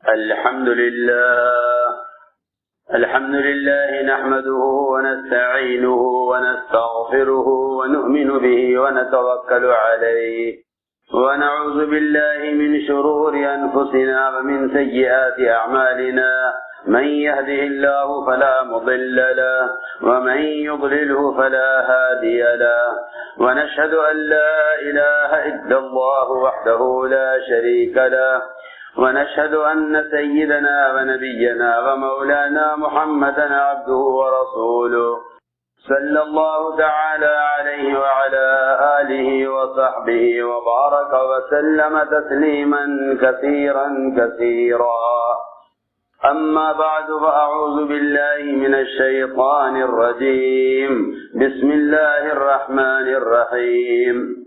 الحمد لله نحمده ونستعينه ونستغفره ونؤمن به ونتوكل عليه ونعوذ بالله من شرور أنفسنا ومن سيئات أعمالنا من يهده الله فلا مضل له ومن يضلله فلا هادي له ونشهد أن لا إله إلا الله وحده لا شريك له ونشهد أن سيدنا ونبينا ومولانا محمدا عبده ورسوله صلى الله تعالى عليه وعلى آله وصحبه وبارك وسلم تسليما كثيرا أما بعد فأعوذ بالله من الشيطان الرجيم بسم الله الرحمن الرحيم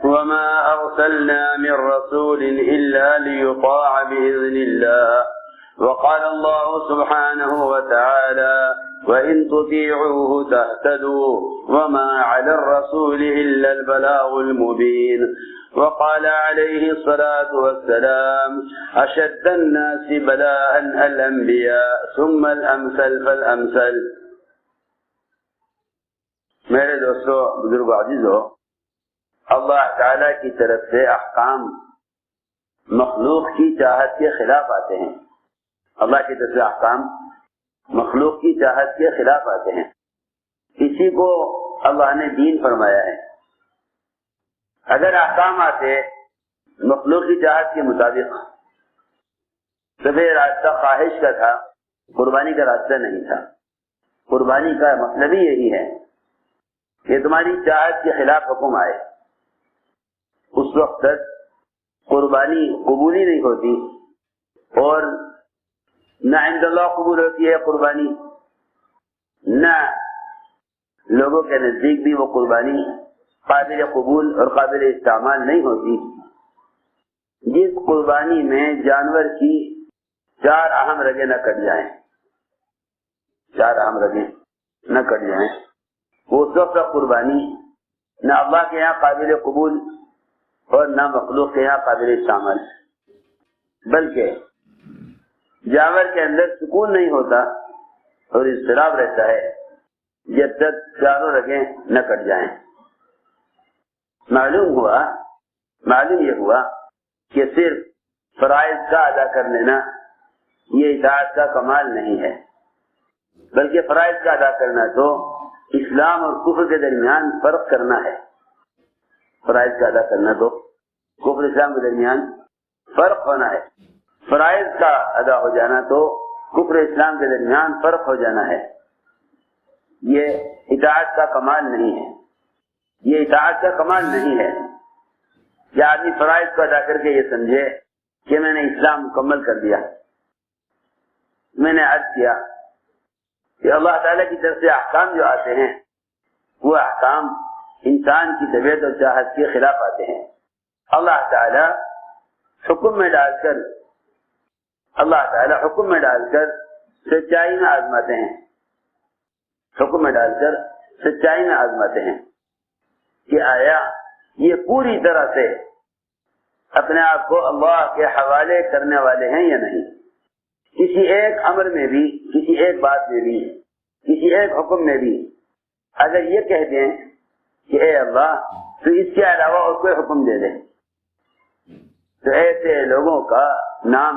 وما أرسلنا من رسول إلا ليطاع بإذن الله وقال الله سبحانه وتعالى وإن تطيعوه تهتدوا وما على الرسول إلا البلاغ المبين وقال عليه الصلاة والسلام أشد الناس بلاء الأنبياء ثم الأمثل فالأمثل. میرے دوستو بزرگ عزیزو، اللہ تعالیٰ کی طرف سے احکام مخلوق کی چاہت کے خلاف آتے ہیں. اللہ کی طرف سے احکام مخلوق کی چاہت کے خلاف آتے ہیں. اسی کو اللہ نے دین فرمایا ہے. اگر احکام آتے مخلوق کی چاہت کے مطابق تو پھر راستہ خواہش کا تھا، قربانی کا راستہ نہیں تھا. قربانی کا مطلب ہی یہی ہے کہ تمہاری چاہت کے خلاف حکم آئے. اس وقت تک قربانی قبول ہی نہیں ہوتی، اور نہ عند اللہ قبول ہوتی ہے قربانی، نہ لوگوں کے نزدیک بھی وہ قربانی قابل قبول اور قابل استعمال نہیں ہوتی. جس قربانی میں جانور کی 4 اہم رگیں نہ کٹ جائیں، 4 اہم رگیں نہ کٹ جائیں، وہ اس وقت قربانی نہ اللہ کے یہاں قابل قبول اور نہ مخلوق کے یہاں قابل استعمال. بلکہ جانور کے اندر سکون نہیں ہوتا اور اضطراب رہتا ہے جب تک 4 رگیں نہ کٹ جائیں. معلوم یہ ہوا کہ صرف فرائض کا ادا کر لینا یہ اطاعت کا کمال نہیں ہے، بلکہ فرائض کا ادا کرنا تو اسلام اور کفر کے درمیان فرق کرنا ہے. فرائض کا ادا کرنا تو کفر اسلام کے درمیان فرق ہونا ہے. فرائض کا ادا ہو جانا تو کفر اسلام کے درمیان فرق ہو جانا ہے. یہ اطاعت کا کمال نہیں ہے. یہ اطاعت کا کمال نہیں ہے کہ آدمی فرائض کو ادا کر کے یہ سمجھے کہ میں نے اسلام مکمل کر دیا. میں نے عرض کیا کہ اللہ تعالیٰ کی طرف سے احکام جو آتے ہیں وہ احکام انسان کی طبیعت اور چاہت کے خلاف آتے ہیں. اللہ تعالیٰ حکم میں ڈال کر سچائی میں آزماتے ہیں. حکم میں ڈال کر سچائی میں آزماتے ہیں کہ آیا یہ پوری طرح سے اپنے آپ کو اللہ کے حوالے کرنے والے ہیں یا نہیں. کسی ایک امر میں بھی، کسی ایک بات میں بھی، کسی ایک حکم میں بھی اگر یہ کہہ دیں کہ اے اللہ تو اس کے علاوہ اور کوئی حکم دے دیں، تو ایسے لوگوں کا نام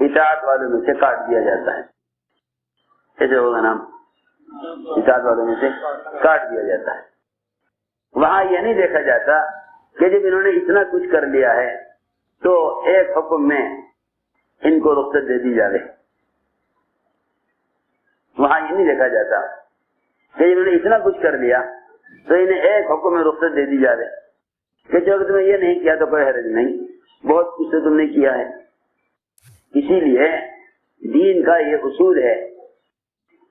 اطاعت والوں میں سے کاٹ دیا جاتا ہے. ایسے لوگوں کا نام اطاعت والوں میں سے کاٹ دیا جاتا ہے. وہاں یہ نہیں دیکھا جاتا کہ جب انہوں نے اتنا کچھ کر لیا ہے تو ایک حکم میں ان کو رخصت دے دی جائے. وہاں یہ نہیں دیکھا جاتا کہ جب انہوں نے اتنا کچھ کر لیا تو انہیں ایک حکم میں رخصت دے دی جائے کہ جو تم نے یہ نہیں کیا تو کوئی حرج نہیں، بہت کچھ تو تم نے کیا ہے. اسی لیے دین کا یہ اصول ہے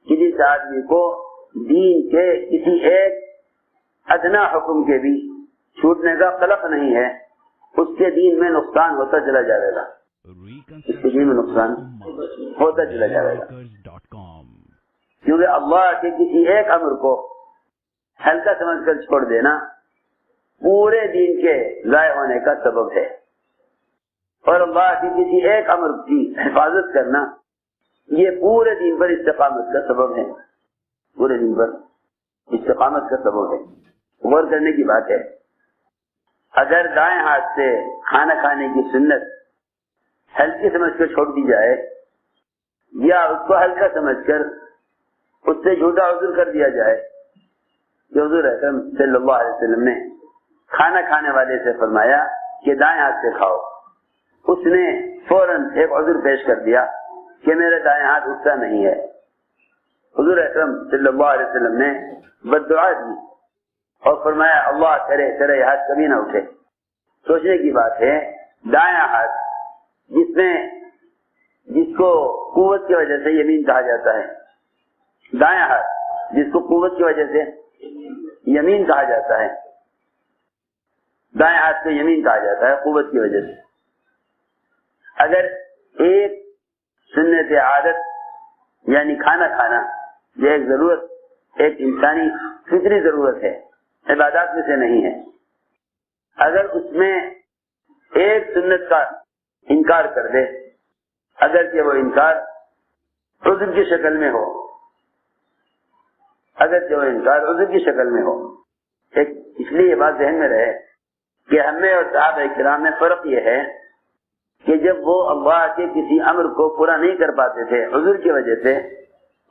کہ جس آدمی کو دین کے کسی ایک ادنا حکم کے بھی چھوٹنے کا خلق نہیں ہے اس کے دین میں نقصان ہوتا چلا جائے گا. اس کے دین میں نقصان ہوتا چلا جائے گا، کیونکہ اللہ کے کسی ایک امر کو ہلکا سمجھ کر چھوڑ دینا پورے دین کے ضائع ہونے کا سبب ہے. اور اللہ کی کسی ایک امر کی حفاظت کرنا یہ پورے دین پر استقامت کا سبب ہے، پورے دین پر استقامت کا سبب ہے۔ غور کرنے کی بات ہے، اگر دائیں ہاتھ سے کھانا کھانے کی سنت ہلکی سمجھ کر چھوڑ دی جائے یا اس کو ہلکا سمجھ کر اس سے جھوٹا عذر کر دیا جائے کہ حضور اکرم صلی اللہ علیہ وسلم نے کھانا کھانے والے سے فرمایا کہ دائیں ہاتھ سے کھاؤ، اس نے فوراً ایک عذر پیش کر دیا کہ میرے دائیں ہاتھ اٹھتا نہیں ہے، حضور اکرم صلی اللہ علیہ وسلم نے بد دعا دی اور فرمایا اللہ کرے تیرا یہ ہاتھ کبھی نہ اٹھے۔ سوچنے کی بات ہے، دائیں ہاتھ جس کو قوت کی وجہ سے یمین کہا جاتا ہے، دائیں ہاتھ جس کو قوت کی وجہ سے یمین کہا جاتا ہے، دائیں ہاتھ کو یمین کہا جاتا ہے قوت کی وجہ سے۔ اگر ایک سنت عادت یعنی کھانا کھانا جو ایک ضرورت، ایک انسانی فطری ضرورت ہے، عبادات میں سے نہیں ہے، اگر اس میں ایک سنت کا انکار کر دے، اگرچہ وہ انکار عذر کی شکل میں ہو، اگرچہ وہ انکار عذر کی شکل میں ہو، اس لیے یہ بات ذہن میں رہے کہ ہمیں اور صحابہ کرام میں فرق یہ ہے کہ جب وہ اللہ کے کسی امر کو پورا نہیں کر پاتے تھے عذر کی وجہ سے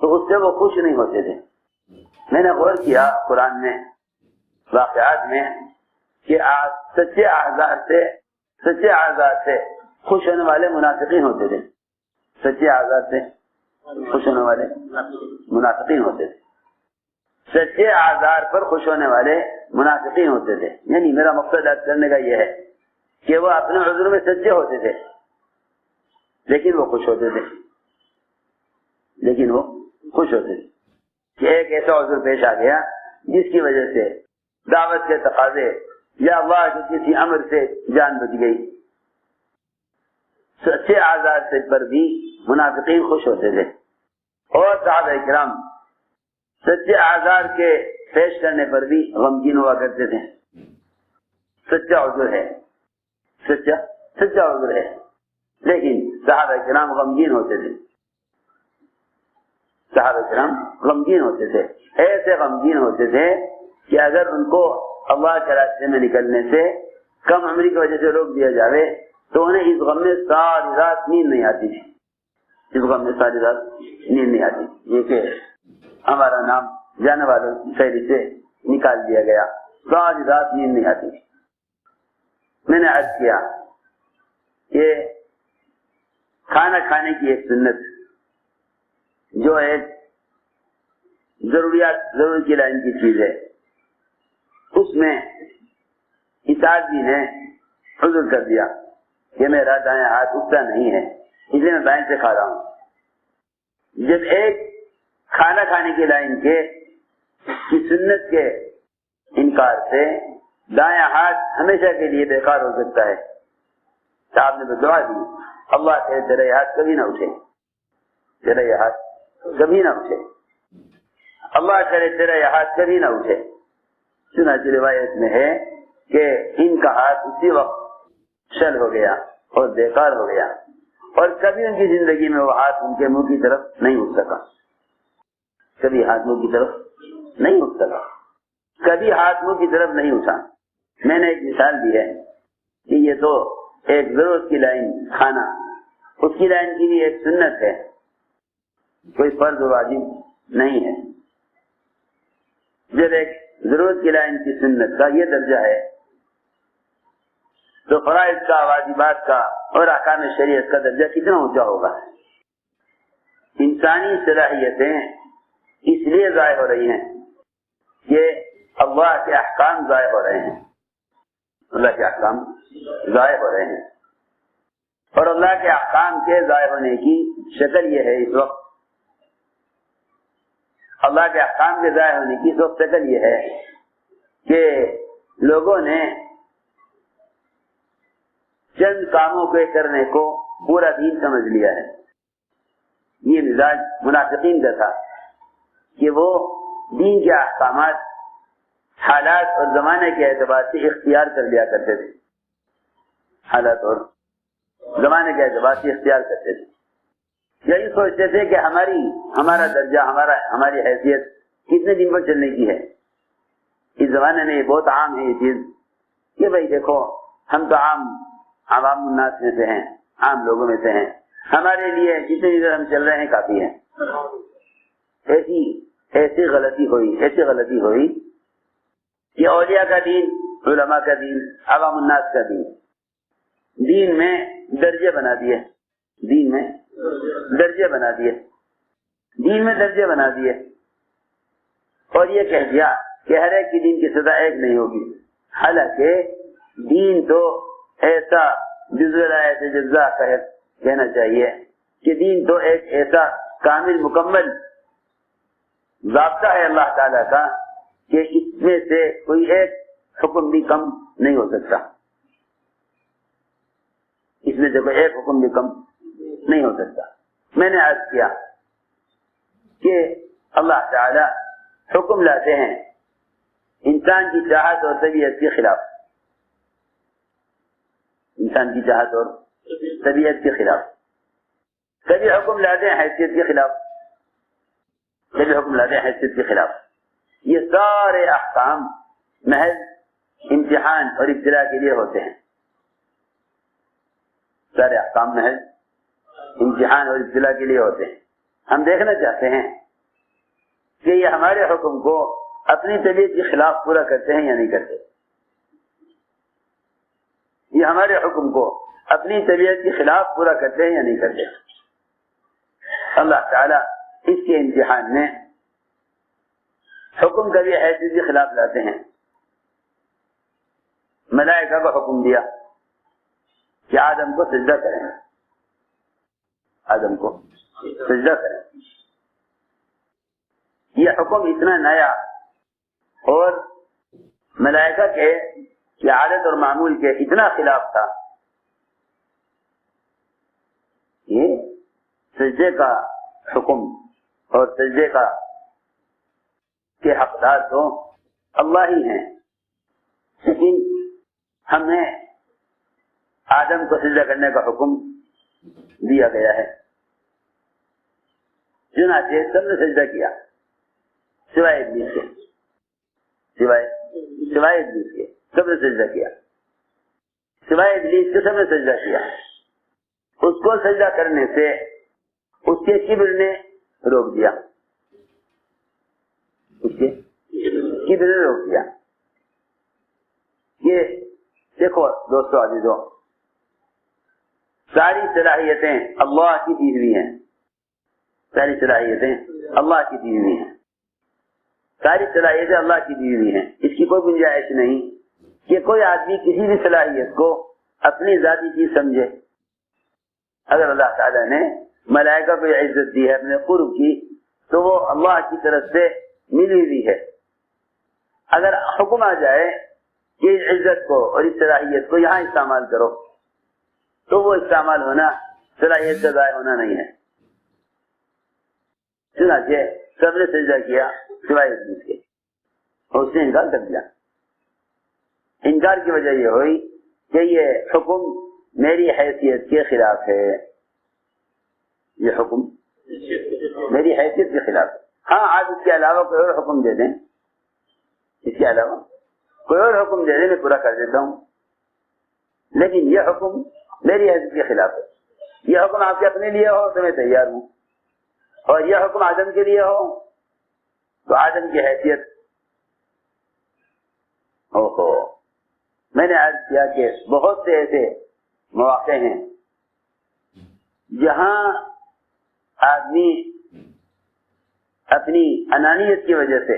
تو اس سے وہ خوش نہیں ہوتے تھے۔ میں نے غور کیا قرآن میں واقعات میں کہ سچے اعزاز سے خوش ہونے والے منافقین ہوتے تھے، سچے اعزاز سے خوش ہونے والے منافقین ہوتے تھے، سچے اعذار پر خوش ہونے والے منافقین ہوتے تھے۔ یعنی میرا مقصد یاد کرنے کا یہ ہے کہ وہ اپنے عذر میں سچے ہوتے تھے لیکن وہ خوش ہوتے تھے، کہ ایک ایسا عذر پیش آ گیا جس کی وجہ سے دعوت کے تقاضے یا اللہ کے کسی امر سے جان بچ گئی۔ سچے اعذار سے پر بھی منافقین خوش ہوتے تھے اور صحابہ کرام سچے اعذار کے پیش کرنے پر بھی غمگین ہوا کرتے تھے۔ سچا عذر ہے، سچا عذر ہے، لیکن صحابہ کرام غمگین ہوتے تھے، صحابہ کرام غمگین ہوتے تھے، ایسے غمگین ہوتے تھے کہ اگر ان کو اللہ کے راستے میں نکلنے سے کم عمری کی وجہ سے روک دیا جاوے تو انہیں اس غم میں ساری رات نیند نہیں آتی تھی، یہ کہ ہمارا نام جانے والوں کی فہرست سے نکال دیا گیا، ساری رات نیند نہیں آتی تھی۔ میں نے عرض کیا کہ کھانا کھانے کی ایک سنت جو ایک ضرورت کی لائن کی چیز ہے، اس میں اس آدمی نے عذر کر دیا کہ میرا دائیں ہاتھ اٹھتا نہیں ہے اس لیے میں بائیں سے کھا رہا ہوں۔ جب ایک کھانا کھانے کی لائن کی سنت کے انکار سے دائیں ہاتھ ہمیشہ کے لیے بیکار ہو سکتا ہے، صاحب نے دعا دی اللہ کہ تیرا یہ ہاتھ کبھی نہ اٹھے، تیرا یہ ہاتھ کبھی نہ اٹھے، اللہ کرے تیرا یہ ہاتھ کبھی نہ اٹھے۔ چنانچہ روایت میں ہے کہ ان کا ہاتھ اسی وقت شل ہو گیا اور بیکار ہو گیا اور کبھی ان کی زندگی میں وہ ہاتھ ان کے منہ کی طرف نہیں اٹھ سکا، کبھی ہاتھ منہ کی طرف نہیں اٹھ سکا، کبھی ہاتھ منہ کی طرف نہیں اٹھا۔ میں نے ایک مثال دی ہے کہ یہ تو ایک ضرورت کی لائن کھانا، اس کی لائن کی بھی ایک سنت ہے، کوئی فرض و واجب نہیں ہے۔ جب ایک ضرورت کی لائن کی سنت کا یہ درجہ ہے تو فرائض کا، واجبات کا اور احکام شریعت کا درجہ کتنا اونچا ہوگا۔ انسانی صلاحیتیں اس لیے ضائع ہو رہی ہیں کہ اللہ کے احکام ضائع ہو رہے ہیں، اللہ کے احکام ضائع ہو رہے ہیں، اور اللہ کے احکام کے ضائع ہونے کی شکل یہ ہے، اس وقت اللہ کے احکام کے ضائع ہونے کی اس وقت شکل یہ ہے کہ لوگوں نے چند کاموں کے کرنے کو پورا دین سمجھ لیا ہے۔ یہ مزاج منافقین کا تھا کہ وہ دین کے احکامات حالات اور زمانے کے اعتبار سے اختیار کر لیا کرتے تھے، حالات اور زمانے کے اعتبار سے اختیار کرتے تھے. یہی سوچتے تھے کہ ہمارا درجہ ہماری حیثیت کتنے دن پر چلنے کی ہے. اس زمانے میں یہ بہت عام ہے یہ چیز کہ بھائی دیکھو ہم تو عوام الناس میں سے ہیں, عام لوگوں میں سے ہیں, ہمارے لیے جتنی دیر ہم چل رہے ہیں کافی ہے. ایسی غلطی ہوئی کہ اولیاء کا دین, علماء کا دین, عوام الناس کا دین میں درجے بنا دیے, دین میں درجے بنا دیے اور یہ کہہ دیا کہ ہر ایک کی دین کی سزا ایک نہیں ہوگی. حالانکہ دین تو ایسا جزء جزا کہنا چاہیے کہ دین تو ایک ایسا کامل مکمل ضابطہ ہے اللہ تعالیٰ کا کہ اس میں سے کوئی ایک حکم بھی کم نہیں ہو سکتا. اس میں سے کوئی ایک حکم بھی کم نہیں ہو سکتا. میں نے عرض کیا کہ اللہ تعالیٰ حکم لاتے ہیں انسان کی چاہت اور طبیعت کے خلاف, انسان کی چاہت اور طبیعت کے خلاف. کبھی حکم لاتے ہیں حیثیت کے خلاف, کبھی حکم لاتے ہیں حیثیت کے خلاف. یہ سارے احکام محض امتحان اور ابتلاء کے لیے ہوتے ہیں. سارے احکام محض امتحان اور ابتلاء کے لیے ہوتے ہیں. ہم دیکھنا چاہتے ہیں کہ یہ ہمارے حکم کو اپنی طبیعت کے خلاف پورا کرتے ہیں یا نہیں کرتے. یہ ہمارے حکم کو اپنی طبیعت کے خلاف پورا کرتے ہیں یا نہیں کرتے. اللہ تعالیٰ اس کے امتحان میں حکم کا بھی حیثیت کے خلاف لاتے ہیں. ملائکہ کو حکم دیا کہ آدم کو سجدہ کریں, آدم کو سجدہ کریں. یہ حکم اتنا نیا اور ملائکہ کے عادت اور معمول کے اتنا خلاف تھا. یہ سجدے کا حکم اور سجدے کے حقدار تو اللہ ہی ہیں, لیکن ہم نے آدم کو سجدہ کرنے کا حکم دیا گیا ہے. چنانچہ سب نے سجدہ کیا سوائے ابلیس کے, سوائے ابلیس کے سب نے سجدہ کیا, سوائے ابلیس کے سب نے سجدہ کیا. اس کو سجدہ کرنے سے اس کے کبر نے روک دیا, اس کے کبر نے روک دیا. یہ دیکھو دوستو عزیزو, ساری صلاحیتیں اللہ کی دی ہوئی ہیں, ساری صلاحیتیں اللہ کی دی ہوئی ہیں, ساری صلاحیتیں اللہ کی دی ہوئی ہیں. اس کی کوئی گنجائش نہیں کہ کوئی آدمی کسی بھی صلاحیت کو اپنی ذاتی چیز سمجھے. اگر اللہ تعالیٰ نے ملائکہ کو عزت دی ہے اپنے قرب کی تو وہ اللہ کی طرف سے ملی ہوئی ہے. اگر حکم آ جائے کہ اس عزت کو اور اس صلاحیت کو یہاں استعمال کرو تو وہ استعمال ہونا صلاحیت کا ضائع ہونا نہیں ہے. چنانچہ سب نے سجدہ کیا سوائے ابلیس کے اور اس نے انکار کر دیا. انکار کی وجہ یہ ہوئی کہ یہ حکم میری حیثیت کے خلاف ہے, یہ حکم میری حیثیت کے خلاف ہے. ہاں آج اس کے علاوہ کوئی اور حکم دے دیں, اس کے علاوہ کوئی اور حکم دے دیں میں پورا کر دیتا ہوں, لیکن یہ حکم میری حیثیت کے خلاف ہے. یہ حکم آپ کے اپنے لیے ہو تو میں تیار ہوں, اور یہ حکم آدم کے لیے ہو تو آدم کی حیثیت میں نے عرض کیا کہ بہت سے ایسے مواقع ہیں جہاں آدمی اپنی انانیت کی وجہ سے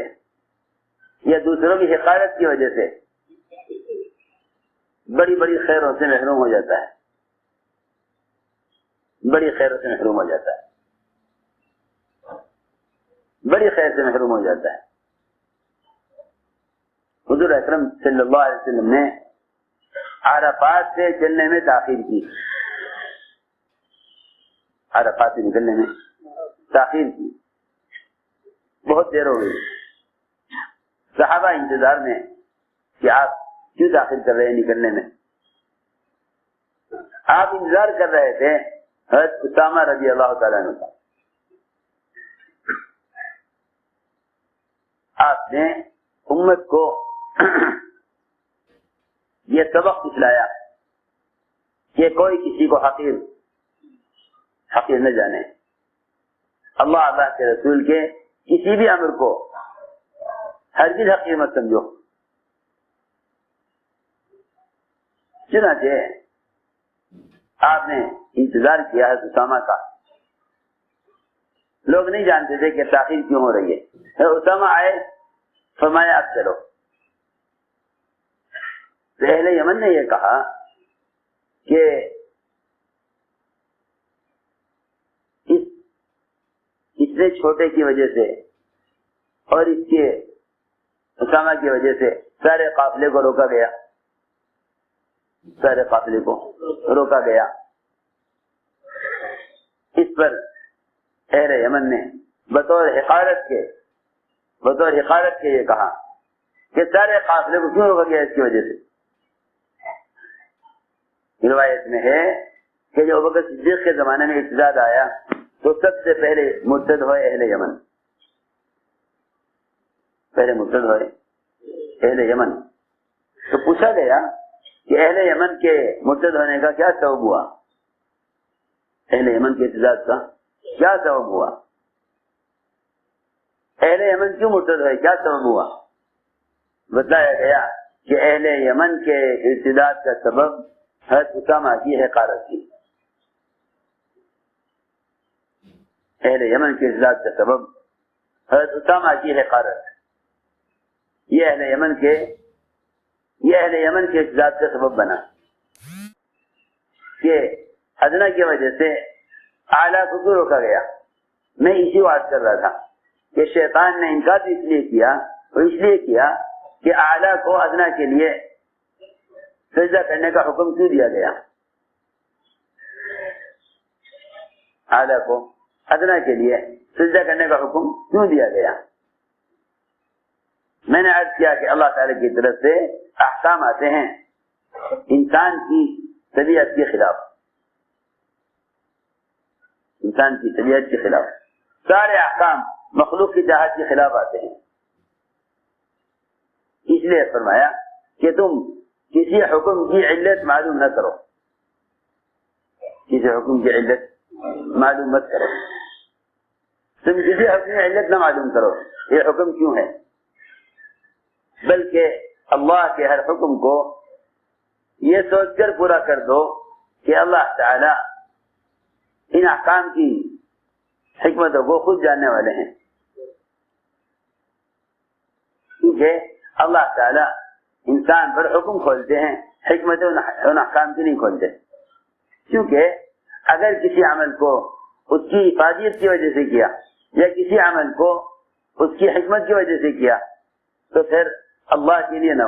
یا دوسروں کی حقارت کی وجہ سے بڑی بڑی خیروں سے محروم ہو جاتا ہے, بڑی خیروں سے محروم ہو جاتا ہے, بڑی خیر سے محروم ہو جاتا ہے. حضور اکرم صلی اللہ علیہ وسلم نے عرفات سے چلنے میں تاخیر کی, عرفات سے نکلنے میں تاخیر کی, بہت دیر ہو گئی. صحابہ انتظار میں کہ آپ کیوں تاخیر کر رہے ہیں نکلنے میں. آپ انتظار کر رہے تھے حضرت اسامہ رضی اللہ تعالیٰ عنہ کا. آپ نے امت کو یہ سبق سکھلایا کہ کوئی کسی کو حقیر نہ جانے. اللہ کے رسول کے کسی بھی امر کو ہرگز حقیر مت سمجھو. چنانچہ آپ نے انتظار کیا ہے اسامہ کا. لوگ نہیں جانتے تھے کہ تاخیر کیوں ہو رہی ہے. اسامہ آئے، فرمایا اب چلو. تو اہل یمن نے یہ کہا کہ اتنے چھوٹے کی وجہ سے اور اس کے اسامہ کی وجہ سے سارے قافلے کو روکا گیا. سارے قافلے کو روکا گیا. اس پر اہل یمن نے بطور حقارت کے یہ کہا کہ سارے قافلے کو کیوں روکا گیا؟ اس کی وجہ سے روایت میں ہے کہ جو ابوبکر صدیق کے زمانے میں ارتداد آیا تو سب سے پہلے مرتد ہوئے اہل یمن. تو پوچھا گیا کہ اہل یمن کے مرتد ہونے کا کیا سبب ہوا؟ اہل یمن کے ارتداد کا کیا سبب ہوا؟ اہل یمن کیوں مرتد ہوئے؟ کیا سبب ہوا؟ بتایا گیا کہ اہل یمن کے ارتداد کا سبب حضرت اسامہ کی حقارت تھی. اہل یمن کے ارتداد کا سبب حضرت اسامہ کی حقارت. یہ اہل یمن کے ارتداد کا سبب بنا کہ ادنا کی وجہ سے اعلیٰ کو کیوں روکا گیا. میں اسی بات کر رہا تھا کہ شیطان نے انکار اس لیے کیا کہ اعلیٰ کو ادنا کے لیے سجدہ کرنے کا حکم کیوں دیا گیا. اعلیٰ کو ادنا کے لیے سجدہ کرنے کا حکم کیوں دیا گیا؟ میں نے عرض کیا کہ اللہ تعالی کی طرف سے احکام آتے ہیں انسان کی طبیعت کے خلاف. سارے احکام مخلوق کی چاہت کے خلاف آتے ہیں. اس لیے فرمایا کہ تم کسی حکم کی علت معلوم نہ کرو. کسی حکم کی علت معلوم مت کرو. تم کسی حکم کی علت نہ معلوم کرو یہ حکم کیوں ہے، بلکہ اللہ کے ہر حکم کو یہ سوچ کر پورا کر دو کہ اللہ تعالی ان احکام کی حکمتوں کو خود جاننے والے ہیں. کیونکہ اللہ تعالی انسان پر حکم کھولتے ہیں، حکمت ان احکام کی نہیں کھولتے. کیونکہ اگر کسی عمل کو اس کی افادیت کی وجہ سے کیا یا کسی عمل کو اس کی حکمت کی وجہ سے کیا تو پھر اللہ کے لیے نہ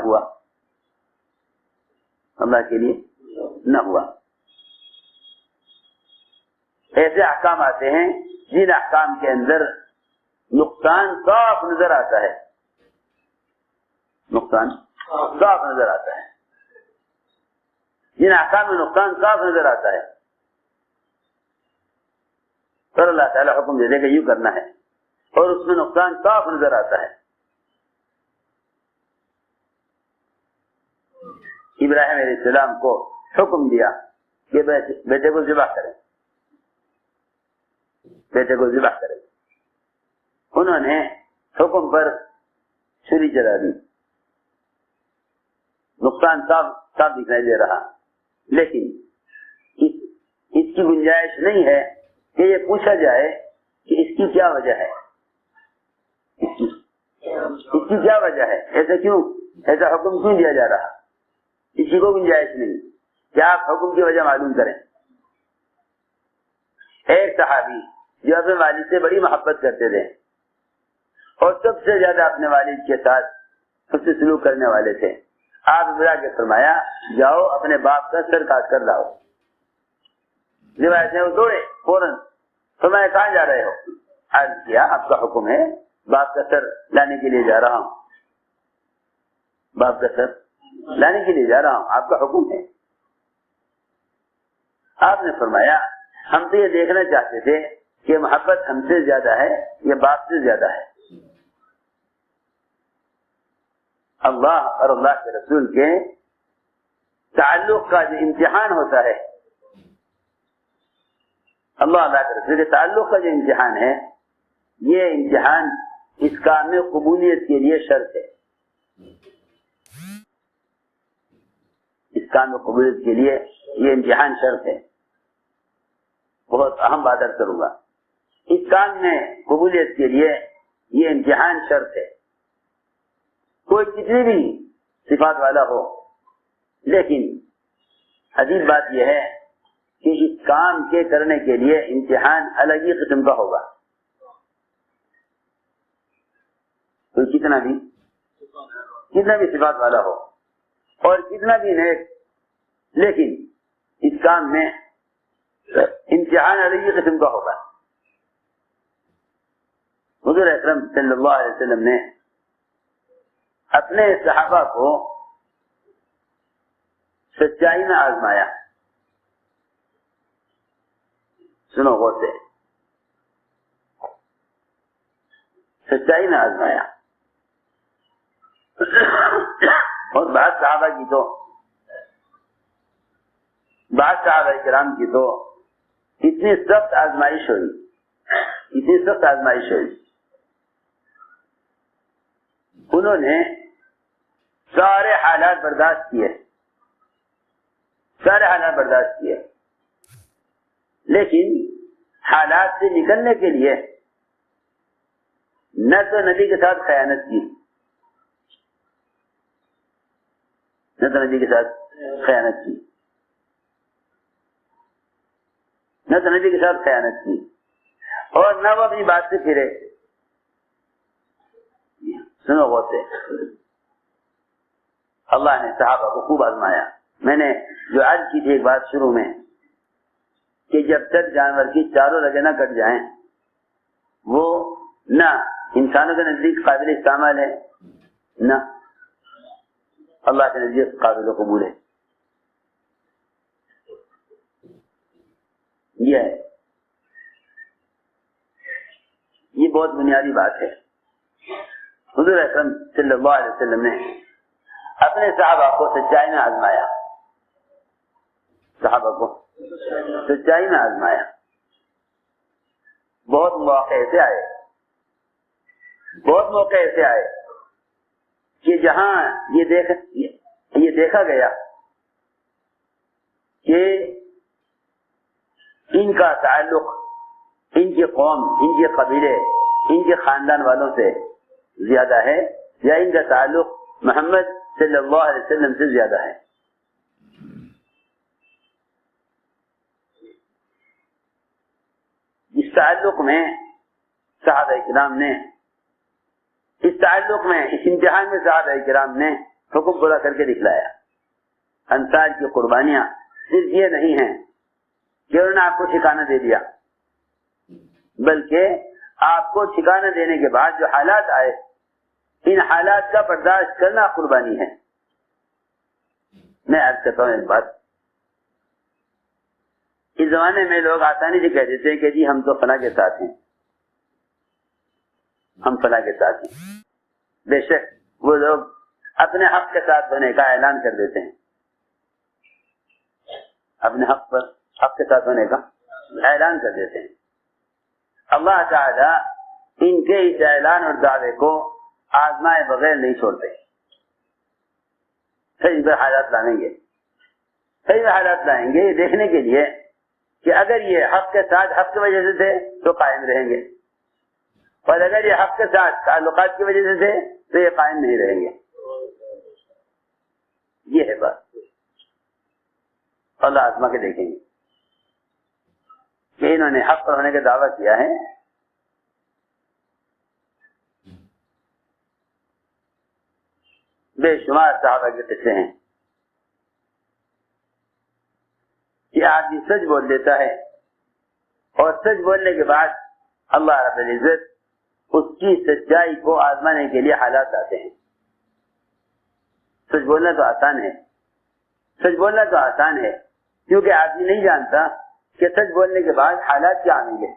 ہوا. ایسے احکام آتے ہیں جن احکام کے اندر نقصان صاف نظر آتا ہے. جن احکام میں نقصان صاف نظر آتا ہے تو اللہ تعالیٰ حکم دے دے کہ یوں کرنا ہے اور اس میں نقصان صاف نظر آتا ہے. ابراہیم علیہ السلام کو حکم دیا کہ بیٹے کو ذبح کریں. انہوں نے حکم پر چھری چلا دی. نقصان صاف دکھائی دے رہا، لیکن اس کی گنجائش نہیں ہے کہ یہ پوچھا جائے کہ اس کی کیا وجہ ہے. ایسا حکم کیوں دیا جا رہا؟ کسی کو گنجائش نہیں کہ آپ حکم کی وجہ معلوم کریں. ایک صحابی جو اپنے والد سے بڑی محبت کرتے تھے اور سب سے زیادہ اپنے والد کے ساتھ اس سے سلوک کرنے والے تھے، آپ بلا کے فرمایا جاؤ اپنے باپ کا سر کاٹ کر لاؤ. روایت میں وہ دوڑے فوراً. فرمایا کہاں جا رہے ہو؟ عرض کیا آپ کا حکم ہے، باپ کا سر لانے کے لیے جا رہا ہوں. آپ کا حکم ہے. آپ نے فرمایا ہم تو یہ دیکھنا چاہتے تھے کہ محبت ہم سے زیادہ ہے یا باپ سے زیادہ ہے. اللہ اور اللہ کے رسول کے تعلق کا جو امتحان ہوتا ہے، اللہ کے رسول کے تعلق کا جو امتحان ہے، یہ امتحان اس کام میں قبولیت کے لیے شرط ہے. اس کام میں قبولیت کے لیے یہ امتحان شرط ہے. بہت اہم بات عرض کروں گا. اس کام میں قبولیت کے لیے یہ امتحان شرط ہے. کوئی کتنی بھی صفات والا ہو، لیکن عجیب بات یہ ہے کہ اس کام کے کرنے کے لیے امتحان الگ ہی قسم کا ہوگا. کوئی کتنا بھی صفات والا ہو اور کتنا بھی نیک، لیکن اس کام میں امتحان الگ ہی قسم کا ہوگا. حضور اکرم صلی اللہ علیہ وسلم نے اپنے صحابہ کو سچائی میں آزمایا. سنو غور سے، سچائی میں آزمایا. اور بعض صحابہ کرام کی تو اتنی سخت آزمائش ہوئی، انہوں نے سارے حالات برداشت کیے، لیکن حالات سے نکلنے کے لیے نہ تو نبی کے ساتھ خیانت کی، اور نہ وہ اپنی بات سے پھرے. سنو غور سے، اللہ نے صحابہ کو خوب آزمایا. میں نے جو عرض کی تھی ایک بات شروع میں کہ جب تک جانور کی چاروں رگیں نہ کٹ جائیں وہ نہ انسانوں کے نزدیک قابل استعمال ہے، نہ اللہ کے نزدیک قابل قبول ہے. یہ بہت بنیادی بات ہے. حضور اکرم صلی اللہ علیہ وسلم نے اپنے صحابہ کو سچائی میں آزمایا. بہت مواقع ایسے آئے کہ جہاں یہ دیکھا گیا کہ ان کا تعلق ان کی قوم، ان کے قبیلے، ان کے خاندان والوں سے زیادہ ہے یا ان کا تعلق محمد صلی اللہ علیہ وسلم سے زیادہ ہے. اس تعلق میں صحابہ کرام نے اس امتحان میں صحابہ کرام نے حکم پورا کر کے دکھلایا. انصار کی قربانیاں صرف یہ نہیں ہیں کہ انہوں نے آپ کو ٹھکانہ دے دیا، بلکہ آپ کو ٹھکانہ دینے کے بعد جو حالات آئے ان حالات کا برداشت کرنا قربانی ہے. میں عرض کرتا ہوں ایک بات، اس زمانے میں لوگ آسانی سے کہہ دیتے ہیں کہ جی ہم تو فلاں کے ساتھ ہیں، بے شک وہ لوگ اپنے حق کے ساتھ ہونے کا اعلان کر دیتے ہیں، اپنے حق کے ساتھ ہونے کا اعلان کر دیتے ہیں. اللہ تعالی ان کے اس اعلان اور دعوے کو آزمائے بغیر نہیں چھوڑتے. صحیح میں حالات لائیں گے یہ دیکھنے کے لیے کہ اگر یہ حق کے ساتھ حق کی وجہ سے تھے تو قائم رہیں گے، اور اگر یہ حق کے ساتھ تعلقات کی وجہ سے تھے تو یہ قائم نہیں رہیں گے. یہ ہے بات. اللہ آزما کے دیکھیں گے کہ انہوں نے حق پر ہونے کا دعویٰ کیا ہے. بے شمار صحابہ کے قصے ہیں کہ آدمی سچ بول دیتا ہے اور سچ بولنے کے بعد اللہ رب العزت اس کی سچائی کو آزمانے کے لیے حالات آتے ہیں. سچ بولنا تو آسان ہے کیونکہ آدمی نہیں جانتا کہ سچ بولنے کے بعد حالات کیا آئیں گے.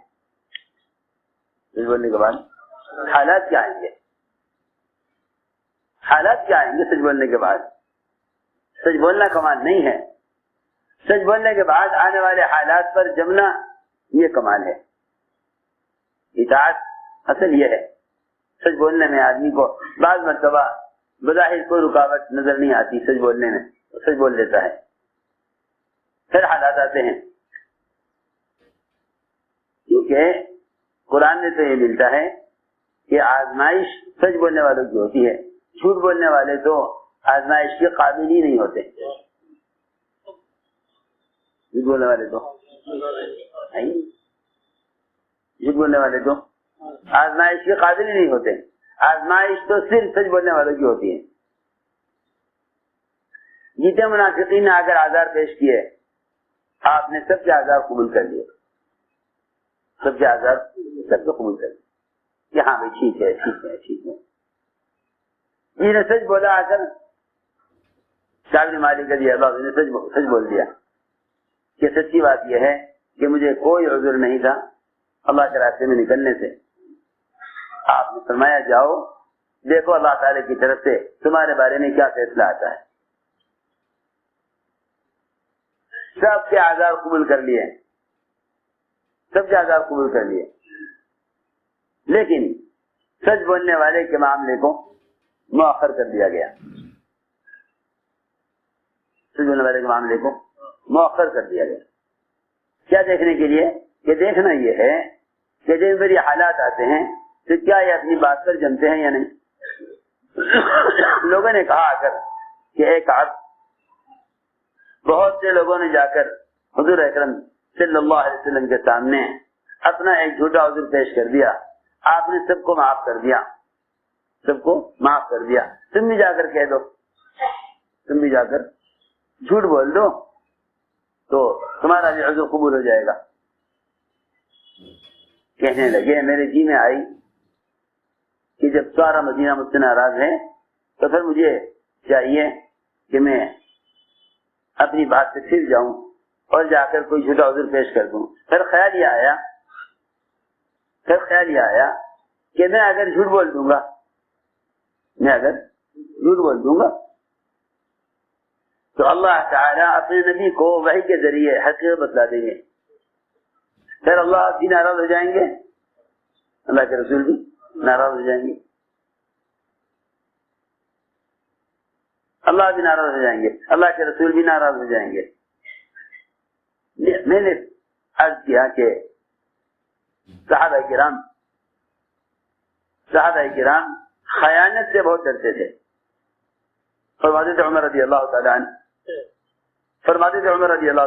سچ بولنے کے بعد حالات کیا آئیں گے, حالات کیا آئیں گے سچ بولنے کے بعد. سچ بولنا کمال نہیں ہے, سچ بولنے کے بعد آنے والے حالات پر جمنا یہ کمال ہے. اطاعت اصل یہ ہے. سچ بولنے میں آدمی کو بعض مرتبہ بظاہر کوئی رکاوٹ نظر نہیں آتی سچ بولنے میں, سچ بول لیتا ہے, پھر حالات آتے ہیں. کیونکہ قرآن میں تو یہ ملتا ہے کہ آزمائش سچ بولنے والوں کی ہوتی ہے, جھوٹ بولنے والے تو آزمائش کے قابل ہی نہیں ہوتے. جھوٹ بولنے والے تو جھوٹ بولنے والے تو آزمائش کے قابل ہی نہیں ہوتے. آزمائش تو صرف سچ بولنے والوں کی ہوتی ہے. جتنے منافقین نے اگر آزار پیش کیے, آپ نے سب کے آزار قبول کر لیے, سب کے آزار سب کو قبول کر لیے کہ ہاں بھائی ٹھیک ہے ٹھیک ہے ٹھیک ہے. یہ نے سچ بولا, آ کر صاحب نے مالک کر دیا, اللہ نے سچ بول دیا کہ سچی بات یہ ہے کہ مجھے کوئی عذر نہیں تھا اللہ کے راستے میں نکلنے سے. آپ نے فرمایا جاؤ دیکھو اللہ تعالی کی طرف سے تمہارے بارے میں کیا فیصلہ آتا ہے. سب کے آزار قبول کر لیے, سب کے آزار قبول کر لیے, لیکن سچ بولنے والے کے معاملے کو مؤخر کر دیا گیا. سچ بولنے والے کے معاملے کو مؤخر کر دیا گیا. کیا دیکھنے کے لیے؟ کہ دیکھنا یہ ہے کہ جب میری حالات آتے ہیں تو کیا یہ اپنی بات پر جمتے ہیں یا نہیں. لوگوں نے کہا آ کر کہ ایک عبد, بہت سے لوگوں نے جا کر حضور اکرم صلی اللہ علیہ وسلم کے سامنے اپنا ایک جھوٹا عذر پیش کر دیا. آپ نے سب کو معاف کر دیا, سب کو معاف کر دیا. تم بھی جا کر کہہ دو, تم بھی جا کر جھوٹ بول دو تو تمہارا بھی عذر قبول ہو جائے گا. کہنے لگے, میرے جی میں آئی کہ جب سارا مدینہ مجھ سے ناراض ہے تو پھر مجھے چاہیے کہ میں اپنی بات سے پھر جاؤں اور جا کر کوئی جھوٹا عذر پیش کر دوں. پھر خیال یہ آیا کہ میں اگر جھوٹ بول دوں گا تو اللہ تعالیٰ اپنے نبی کو وحی کے ذریعے حقیقت بتلا دیں گے. پھر اللہ بھی ناراض ہو جائیں گے, اللہ کے رسول بھی ناراض ہو جائیں گے, اللہ بھی ناراض ہو جائیں گے, اللہ کے رسول بھی ناراض ہو جائیں گے. میں نے عرض کیا کہ صحابہ کرام خیانت سے بہت ڈرتے تھے. فرماتے تھے عمر رضی اللہ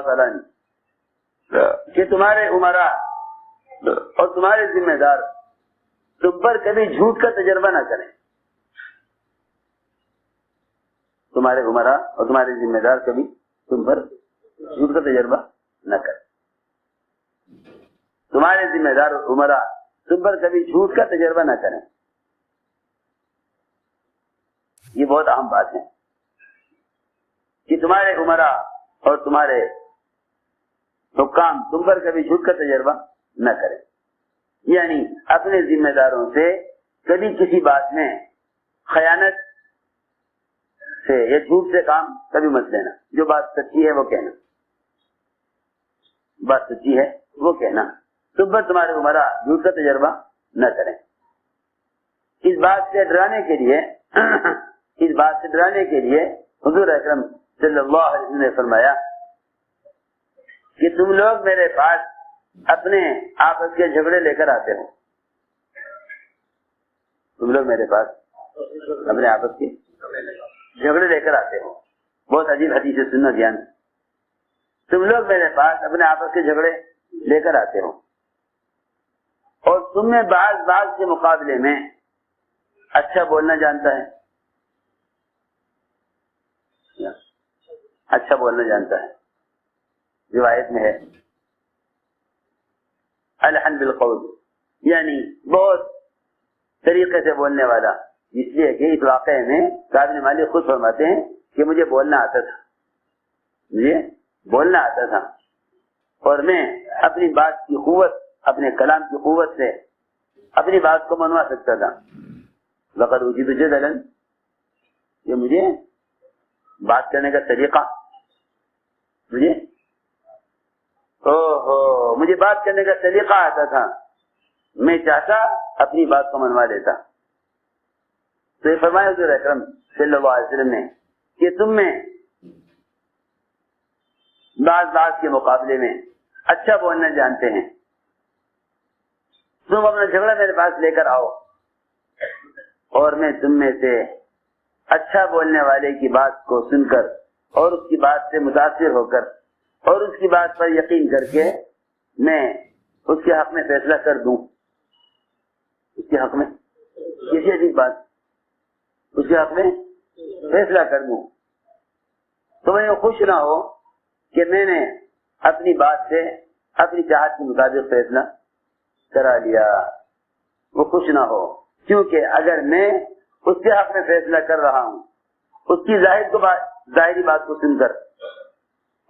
تعالیٰ عنہ کہ تمہارے عمراء اور تمہارے ذمہ دار تم پر کبھی جھوٹ کا تجربہ نہ کریں. تمہارے عمراء اور تمہارے ذمہ دار کبھی تم پر جھوٹ کا تجربہ نہ کریں. تمہارے ذمہ دار اور عمراء تم پر کبھی جھوٹ کا تجربہ نہ کریں. یہ بہت اہم بات ہے کہ تمہارے عمراء اور تمہارے حکام تم پر کبھی جھوٹ کا تجربہ نہ کریں. یعنی اپنے ذمہ داروں سے کبھی کسی بات میں خیانت سے یا جھوٹ سے کام کبھی مت لینا. جو بات سچی ہے وہ کہنا, بات سچی ہے وہ کہنا. تم پر تمہارے عمراء جھوٹ کا تجربہ نہ کریں. اس بات سے ڈرانے کے لیے حضور اکرم صلی اللہ علیہ وسلم نے فرمایا کہ تم لوگ میرے پاس اپنے آپس کے جھگڑے لے کر آتے ہو. تم لوگ میرے پاس اپنے آپس کے جھگڑے لے کر آتے ہو. بہت عجیب حدیث ہے, سننا دھیان. تم لوگ میرے پاس اپنے آپس کے جھگڑے لے کر آتے ہو اور تم میں بعض کے مقابلے میں اچھا بولنا جانتا ہے, اچھا بولنا جانتا ہے. روایت میں ہے الحن بالقول, یعنی بہت طریقے سے بولنے والا. اس لیے کہ اس واقعے میں کعب بن مالک خود فرماتے ہیں کہ مجھے بولنا آتا تھا, مجھے بولنا آتا تھا اور میں اپنی بات کی قوت، اپنے کلام کی قوت سے اپنی بات کو منوا سکتا تھا. لقد اوتیت جدلا، یہ مجھے بات کرنے کا طریقہ، مجھے بات کرنے کا طریقہ آتا تھا، میں چاہتا اپنی بات کو منوا لیتا. تو یہ فرمایا حضور اکرم صلی اللہ علیہ وسلم نے کہ تم میں بعض کے مقابلے میں اچھا بولنا جانتے ہیں، تم اپنا جھگڑا میرے پاس لے کر آؤ اور میں تم میں سے اچھا بولنے والے کی بات کو سن کر اور اس کی بات سے متاثر ہو کر اور اس کی بات پر یقین کر کے میں اس کے حق میں فیصلہ کر دوں. اس کے حق میں کسی عجیب بات، اس کے حق میں فیصلہ کر دوں تو میں خوش نہ ہو کہ میں نے اپنی بات سے اپنی چاہت کے مطابق فیصلہ کرا لیا. وہ خوش نہ ہو، کیونکہ اگر میں اس کے حق میں فیصلہ کر رہا ہوں اس کی ظاہری بات کو سن کر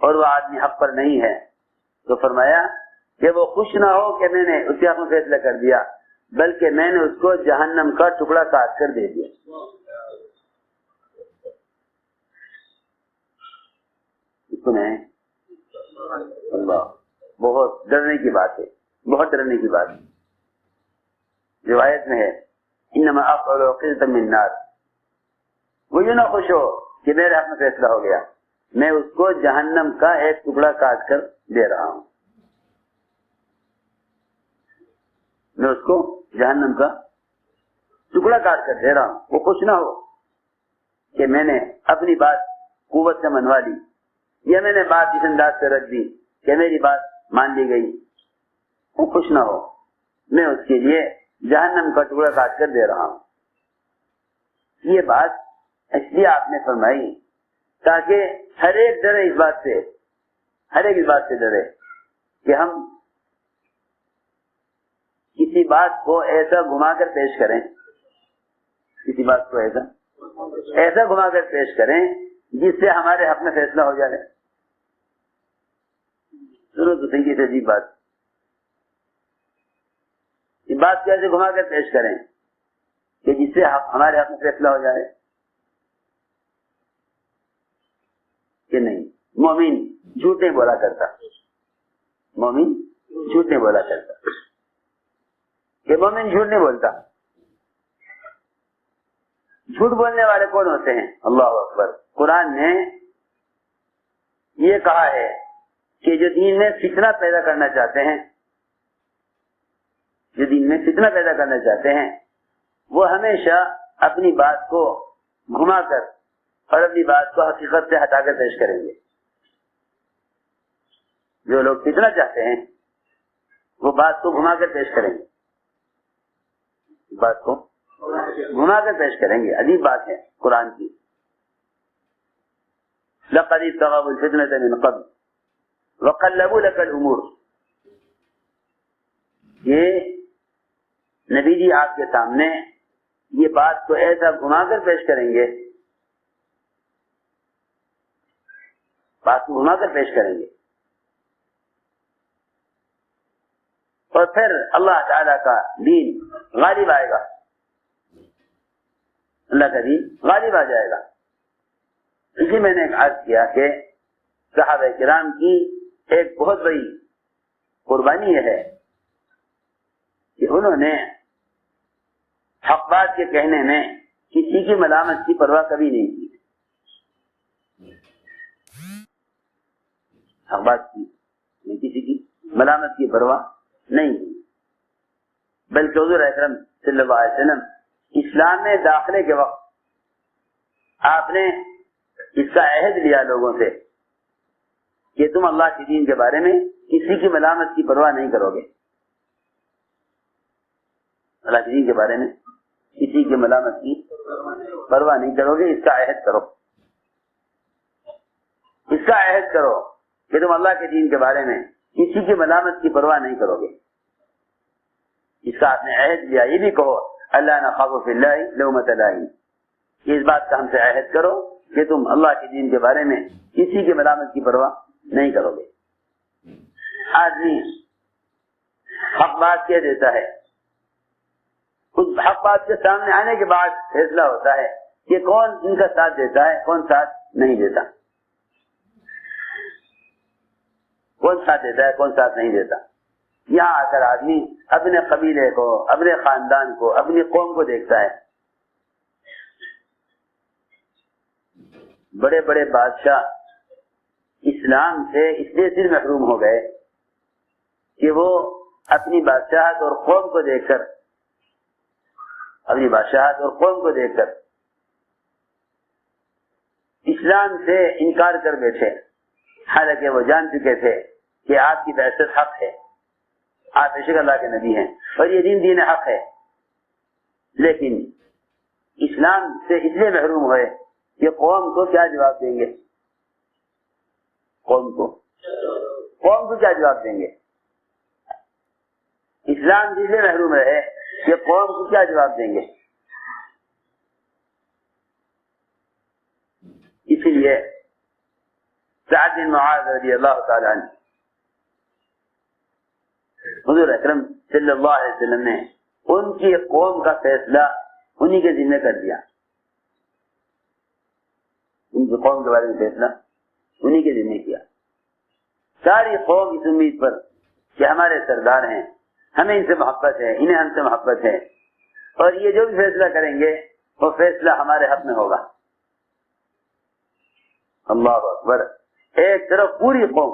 اور وہ آدمی حق پر نہیں ہے، تو فرمایا کہ وہ خوش نہ ہو کہ میں نے اس کے حق میں فیصلہ کر دیا، بلکہ میں نے اس کو جہنم کا ٹکڑا کاٹ کر دے دیا. اللہ، بہت ڈرنے کی بات ہے، بہت ڈرنے کی بات ہے. روایت میں ہے انما افعل قطعا من نار، وہ یوں نہ خوش ہو کہ میرے حق میں فیصلہ ہو گیا، میں اس کو جہنم کا ایک ٹکڑا کاٹ کر دے رہا ہوں. میں اس کو جہنم کا ٹکڑا کاٹ کر دے رہا ہوں. وہ خوش نہ ہو کہ میں نے اپنی بات قوت سے منوا لی یا میں نے بات اس انداز سے رکھ دی کہ میری بات مان لی گئی. وہ خوش نہ ہو، میں اس کے لیے جہنم کا ٹکڑا کاٹ کر دے رہا ہوں. یہ بات اس لیے آپ نے فرمائی تاکہ ہر ایک ڈرے اس بات سے، ہر ایک اس بات سے ڈرے کہ ہم کسی بات کو ایسا گھما کر پیش کریں، کسی بات کو ایسا گھما کر پیش کریں جس سے ہمارے حق میں فیصلہ ہو جائے. سنو تو صحیح سے عجیب بات، یہ بات کیسے گھما کر پیش کریں کہ جس سے ہمارے حق میں فیصلہ ہو جائے کہ نہیں. مومن جھوٹ نہیں بولا کرتا، مومن جھوٹ نہیں بولا کرتا، کہ مومن جھوٹ نہیں بولتا. جھوٹ بولنے والے کون ہوتے ہیں؟ اللہ اکبر. قرآن نے یہ کہا ہے کہ جو دین میں فتنہ پیدا کرنا چاہتے ہیں، جو دین میں فتنہ پیدا کرنا چاہتے ہیں، وہ ہمیشہ اپنی بات کو گھما کر اور اپنی بات کو حقیقت سے ہٹا کر پیش کریں گے. جو لوگ فتنہ چاہتے ہیں وہ بات کو گھما کر پیش کریں گے، بات کو گھما کر پیش کریں گے. عجیب بات ہے قرآن کی. لقد ابتغوا الفتنة من قبل وقلبوا لك الامور. یہ نبی جی آپ کے سامنے یہ بات کو ایسا گھما کر پیش کریں گے، بات کو گھما کر پیش کریں گے، اور پھر اللہ تعالی کا دین غالب آئے گا، اللہ کا دین غالب آ جائے گا. اسی میں نے ایک عرض کیا کہ صحابہ کرام کی ایک بہت بڑی قربانی یہ ہے کہ انہوں نے حق بات کے کہنے میں کسی کی ملامت کی پرواہ کبھی نہیں کی. حق بات کی کسی کی ملامت کی پرواہ نہیں کی، بلکہ حضور اکرم صلی اللہ علیہ وسلم اسلام میں داخلے کے وقت آپ نے اس کا عہد لیا لوگوں سے کہ تم اللہ کے دین کے بارے میں کسی کی ملامت کی پرواہ نہیں کرو گے. اللہ کے دین کے بارے میں کسی کی ملامت کی پرواہ نہیں کرو گے. اس کا عہد کرو، اس کا عہد کرو کہ تم اللہ کے دین کے بارے میں کسی کی ملامت کی پرواہ نہیں کرو گے. اس کا آپ نے عہد لیا. یہ بھی کہو اللہ نخاف فی اللہ لومۃ لائم. اس بات کا ہم سے عہد کرو کہ تم اللہ کے دین کے بارے میں کسی کی ملامت کی پرواہ نہیں کرو گے۔ آدمی حق بات کہہ دیتا ہے، اس حق بات کے سامنے آنے کے بعد فیصلہ ہوتا ہے کہ کون ان کا ساتھ دیتا ہے، کون ساتھ نہیں دیتا، کون ساتھ دیتا ہے، کون ساتھ نہیں دیتا۔ یہاں آ کر آدمی اپنے قبیلے کو، اپنے خاندان کو، اپنی قوم کو دیکھتا ہے۔ بڑے بڑے بادشاہ اسلام سے اس لیے صرف محروم ہو گئے کہ وہ اپنی بادشاہت اور قوم کو دیکھ کر، اپنی بادشاہت اور قوم کو دیکھ کر اسلام سے انکار کر بیٹھے، حالانکہ وہ جان چکے تھے کہ آپ کی بعثت حق ہے، آپ بے شک اللہ کے نبی ہیں اور یہ دین حق ہے، لیکن اسلام سے اس لیے محروم ہوئے کہ قوم کو کیا جواب دیں گے، قوم کو کیا جواب دیں گے۔ اسلام سے اس لیے محروم رہے کہ قوم کو کیا جواب دیں گے۔ اسی لیے سعد بن معاذ رضی اللہ تعالی عنہ، حضور اکرم صلی اللہ علیہ وسلم نے ان کی قوم کا فیصلہ انہی کے ذمہ کر دیا، ان کی قوم کے بارے میں فیصلہ انہی کے ذمہ کیا۔ ساری قوم اس امید پر کہ ہمارے سردار ہیں، ہمیں ان سے محبت ہے، انہیں ہم سے محبت ہے، اور یہ جو بھی فیصلہ کریں گے وہ فیصلہ ہمارے حق میں ہوگا۔ اللہ اکبر۔ ایک طرف پوری قوم،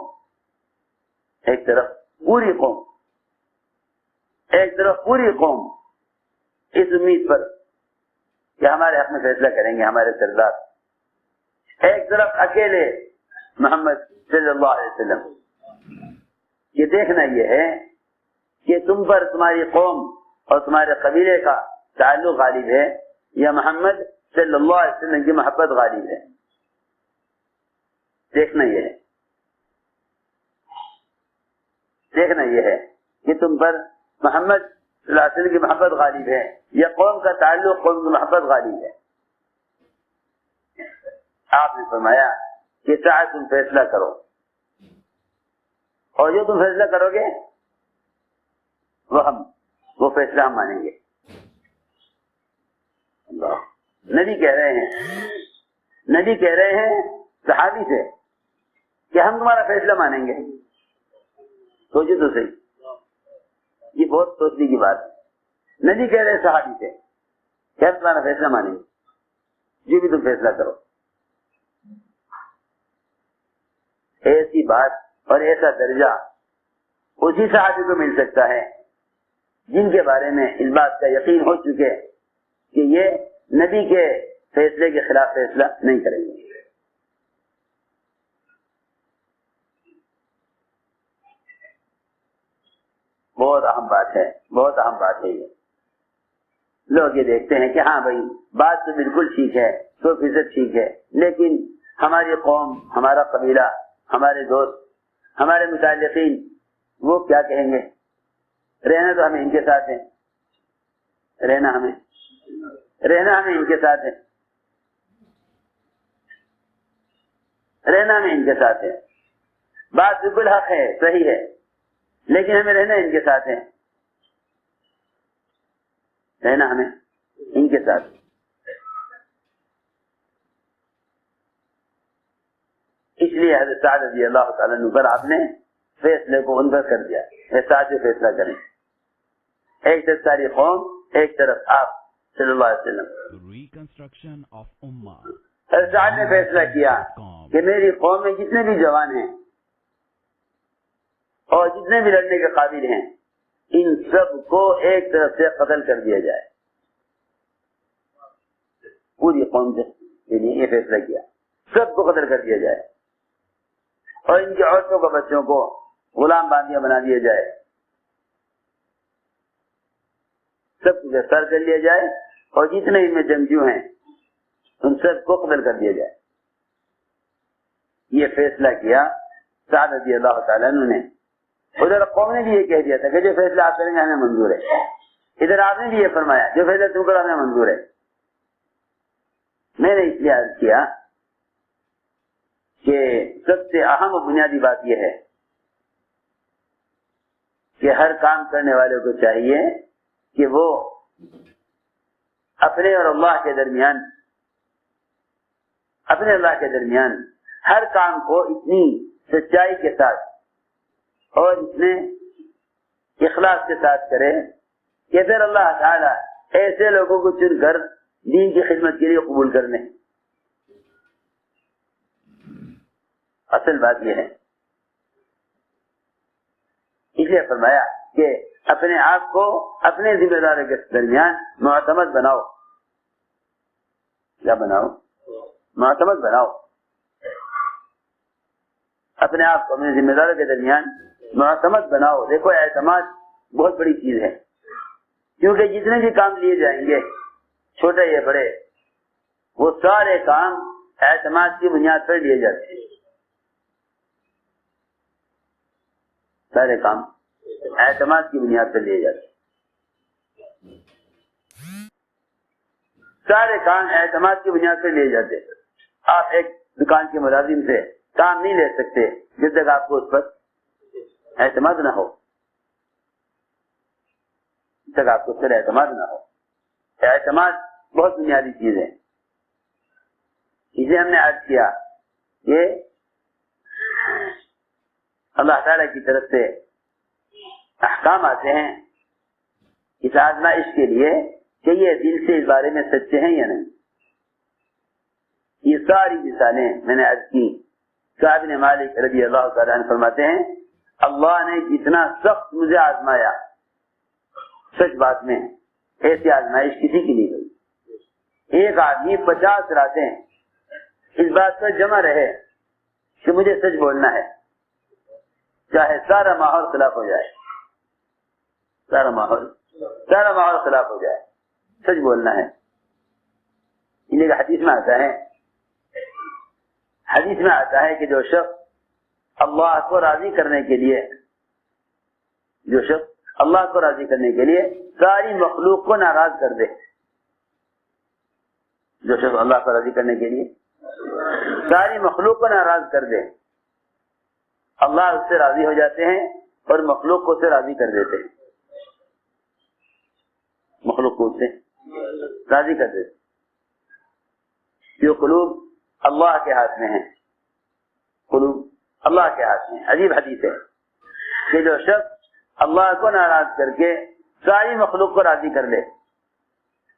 ایک طرف پوری قوم، ایک طرف پوری قوم اس امید پر کہ ہمارے حق میں فیصلہ کریں گے ہمارے سردار، ایک طرف اکیلے محمد صلی اللہ علیہ وسلم۔ یہ دیکھنا یہ ہے کہ تم پر تمہاری قوم اور تمہارے قبیلے کا تعلق غالب ہے یا محمد صلی اللہ علیہ وسلم کی محبت غالب ہے۔ دیکھنا یہ ہے، دیکھنا یہ ہے کہ تم پر محمد صلی اللہ علیہ وسلم کی محبت غالب ہے یا قوم کا تعلق، قوم کی محبت غالب ہے۔ آپ نے فرمایا کہ سعد تم فیصلہ کرو، اور جو تم فیصلہ کرو گے وہ فیصلہ ہم مانیں گے۔ اللہ نبی کہہ رہے ہیں صحابی سے کہ ہم تمہارا فیصلہ مانیں گے۔ سوچو تو صحیح، یہ بہت سوچنے کی بات ہے۔ نبی کہہ رہے ہیں صحابی سے کہ ہم تمہارا فیصلہ مانیں گے، جو بھی تم فیصلہ کرو۔ ایسی بات اور ایسا درجہ اسی صحابی کو مل سکتا ہے جن کے بارے میں اس بات کا یقین ہو چکے کہ یہ نبی کے فیصلے کے خلاف فیصلہ نہیں کریں گے۔ بہت اہم بات ہے، بہت اہم بات ہے۔ یہ لوگ یہ دیکھتے ہیں کہ ہاں بھائی بات تو بالکل ٹھیک ہے، 100% ٹھیک ہے، لیکن ہماری قوم، ہمارا قبیلہ، ہمارے دوست، ہمارے متعلقین وہ کیا کہیں گے؟ رہنا تو ہمیں ان کے ساتھ ہے، رہنا ہمیں ان کے ساتھ ہے، رہنا ہمیں ان کے ساتھ ہے۔ بات بالکل حق ہے، صحیح ہے، لیکن ہمیں رہنا ان کے ساتھ ہے، رہنا ہمیں ان کے ساتھ۔ اس لیے حضرت سعد رضی اللہ تعالیٰ عنہ پر آپ نے فیصلے کو ان پر کر دیا، سعد جو فیصلہ کریں، ایک طرف ساری قوم، ایک طرف آپ صلی اللہ علیہ وسلم۔ حضرت سعد نے فیصلہ کیا کہ میری قوم میں جتنے بھی جوان ہیں اور جتنے بھی لڑنے کے قابل ہیں، ان سب کو ایک طرف سے قتل کر دیا جائے۔ پوری قوم کے لیے یہ فیصلہ کیا، سب کو قتل کر دیا جائے، اور ان کی عورتوں کو، بچوں کو غلام باندیاں بنا دیا جائے، سب کو گرفتار کر لیا جائے، اور جتنے ان میں جنگجو ہیں ان سب کو قتل کر دیا جائے۔ یہ فیصلہ کیا سعد رضی اللہ تعالیٰ عنہ نے۔ ادھر قوم نے بھی یہ کہہ دیا تھا کہ جو فیصلہ آپ کریں گے ہمیں منظور ہے، ادھر آپ نے بھی یہ فرمایا جو فیصلہ تم کرو ہمیں منظور ہے۔ میں نے اس لیے عرض کیا کہ سب سے اہم و بنیادی بات یہ ہے کہ ہر کام کرنے والے کو چاہیے کہ وہ اپنے اور اللہ کے درمیان ہر کام کو اتنی سچائی کے ساتھ اور اتنے اخلاص کے ساتھ کرے کہ پھر اللہ تعالی ایسے لوگوں کو چن کر دین کی خدمت کے لیے قبول کر لیں. اصل بات یہ ہے. اس لیے فرمایا کہ اپنے آپ کو اپنے ذمہ داروں کے درمیان معتمد بناؤ. کیا بناؤ؟ معتمد بناؤ. اپنے آپ کو اپنے ذمہ داروں کے درمیان معتمد بناؤ. دیکھو اعتماد بہت بڑی چیز ہے، کیونکہ جتنے بھی کام لیے جائیں گے چھوٹے یا بڑے، وہ سارے کام اعتماد کی بنیاد پر لیے جاتے ہیں. سارے کام اعتماد کی بنیاد پر لیے جاتے ہیں. سارے کام اعتماد کی بنیاد پر لیے جاتے ہیں. آپ ایک دکان کے ملازم سے کام نہیں لے سکتے جب تک آپ کو اس پر اعتماد نہ ہو. جب تک آپ کو اس پر اعتماد نہ ہو. اعتماد بہت بنیادی چیز ہے. اسے ہم نے عرض کیا کہ اللہ تعالی کی طرف سے احکام آتے ہیں اس آزمائش کے لیے کہ یہ دل سے اس بارے میں سچے ہیں یا نہیں. یہ ساری مثالیں میں نے عرض کی. کعب بن مالک رضی اللہ تعالیٰ عنہ فرماتے ہیں اللہ نے جتنا سخت مجھے آزمایا، سچ بات میں ایسی آزمائش کسی کی نہیں ہوئی. ایک آدمی 50 راتیں اس بات پر جمع رہے کہ مجھے سچ بولنا ہے، چاہے سارا ماحول خلاف ہو جائے. سارا ماحول خلاف ہو جائے، سچ بولنا ہے. ان کا حدیث میں آتا ہے کہ جو شخص اللہ کو راضی کرنے کے لیے ساری مخلوق کو ناراض کر دے. جو شخص اللہ کو راضی کرنے کے لیے ساری مخلوق کو ناراض کر دے، اللہ اس سے راضی ہو جاتے ہیں اور مخلوق کو اسے راضی کر دیتے ہیں. مخلوق کو اسے راضی کر دیتے. جو قلوب اللہ کے ہاتھ میں ہیں، قلوب اللہ کے ہاتھ میں. عجیب حدیث ہے کہ جو شخص اللہ کو ناراض کر کے ساری مخلوق کو راضی کر لے،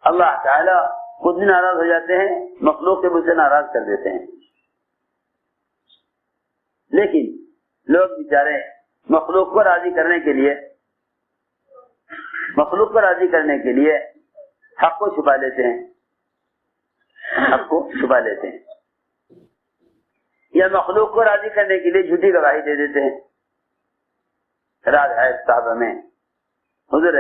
اللہ تعالی خود بھی ناراض ہو جاتے ہیں، مخلوق کے مجھ سے ناراض کر دیتے ہیں. لیکن لوگ بیچارے مخلوق کو راضی کرنے کے لیے حق کو چھپا لیتے ہیں. یا مخلوق کو راضی کرنے کے لیے جھوٹی گواہی دے دیتے ہیں. رات ہے صحابہ میں حضور